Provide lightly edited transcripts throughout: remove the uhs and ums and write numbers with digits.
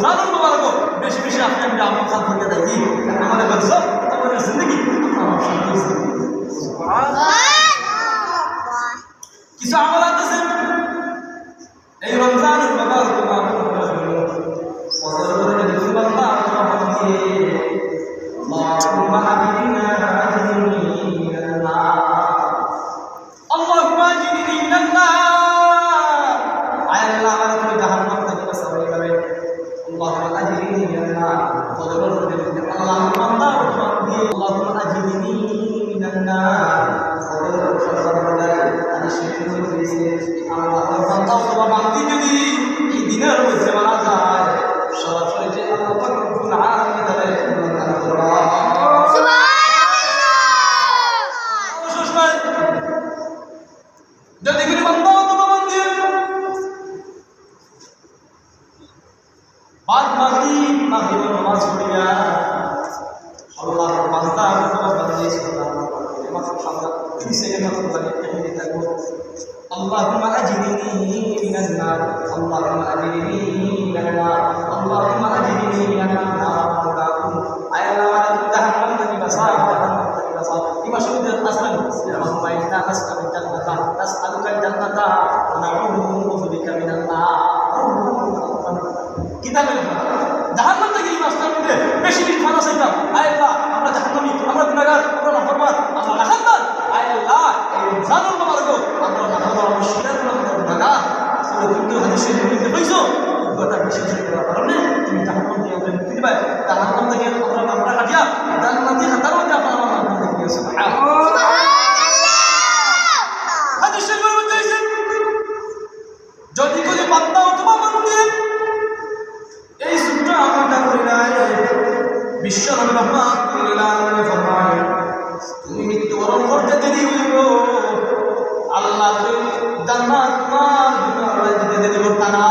রমজানুল মুবারক বেশি বেশি আপনি আমি আমল খান করে দেখি আমাদের বলছো তোমাদের জিন্দগি কিছু আমল আছে এই রমজানুল মুবারক اللهم أجرنا أجرني من النار اللهم أجرني من النار أي الله أنا تريد جهنم تجيب سوي كذا اللهم أجرني من النار فضلوا اللهم اللهم أجرني من النار فضلوا فضلوا أنا شكرا لك الله فضلوا وبعدي جدي الدينار والزمان هذا شرف لك الله تكون عالي تبارك যদি কোনো বান্দা অথবা বান্দি বাদ বাকি মাগরিব নামাজ পড়িয়া আল্লাহর বান্দা অথবা বান্দি সুবহানাল্লাহ নামাজ পড়া 30 সেকেন্ড মতো বানিয়ে থাকবো اللهم أجرني من النار اللهم أجرني من النار اللهم أجرني من النار أي الله جهنم تجي بصائر جهنم تجي بصائر لما شهد الأصل اللهم إنا نسألك الجنة نسألك الجنة ونعوذ بك من النار kita জাহান্নাম থেকে মাস্টার মধ্যে বেশি দিন খানা চাইতাম আয় আল্লাহ আমরা জাহান্নামী আমরা গুনাহগার আমরা নাফরমান আমরা নাফরমান আয় আল্লাহ এই রমজানুল মুবারক আমরা নাফরমান আমরা শিরক গুনাহগার আসলে কিন্তু হাদিসের মধ্যে কইছো কথা বিশেষ করার কারণে তুমি জাহান্নাম থেকে আমাদের মুক্তি দিবা জাহান্নাম থেকে আমরা কাটিয়া জান্নাতি খাতার মধ্যে আমরা নাম লিখিয়ে সুবহানাল্লাহ হাদিসের মধ্যে আছে যদি কোনো বান্দা অথবা বান্দি এই সূত্র আমলটা করে নেয় বিশ্ব নবী রাহমাতুল্লাহ আলাইহি ফরমায় তুমি মৃত্যুবরণ করতে দেরি হইব আল্লাহ জান্নাত তোমার ভিতরে দিতে দেরি করতে না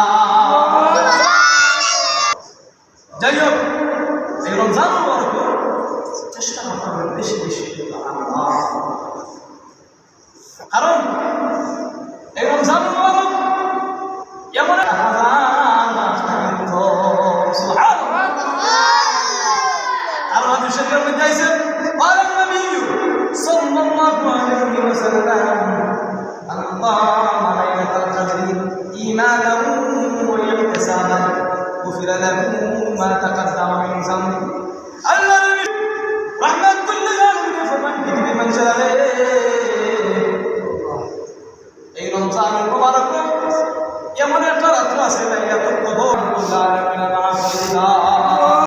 যাই হোক এই রমজান মুবারক চেষ্টা করতে হবে বেশি বেশি আল্লাহ কারণ এই রমজান মুবারক এমন قال النبي صلى الله عليه وسلم من قام ليلة القدر إيمانا واحتسابا غفر له ما تقدم من ذنبه النبي رحمة كل ذنب فمن بمن شاء এই রমজানুল মুবারক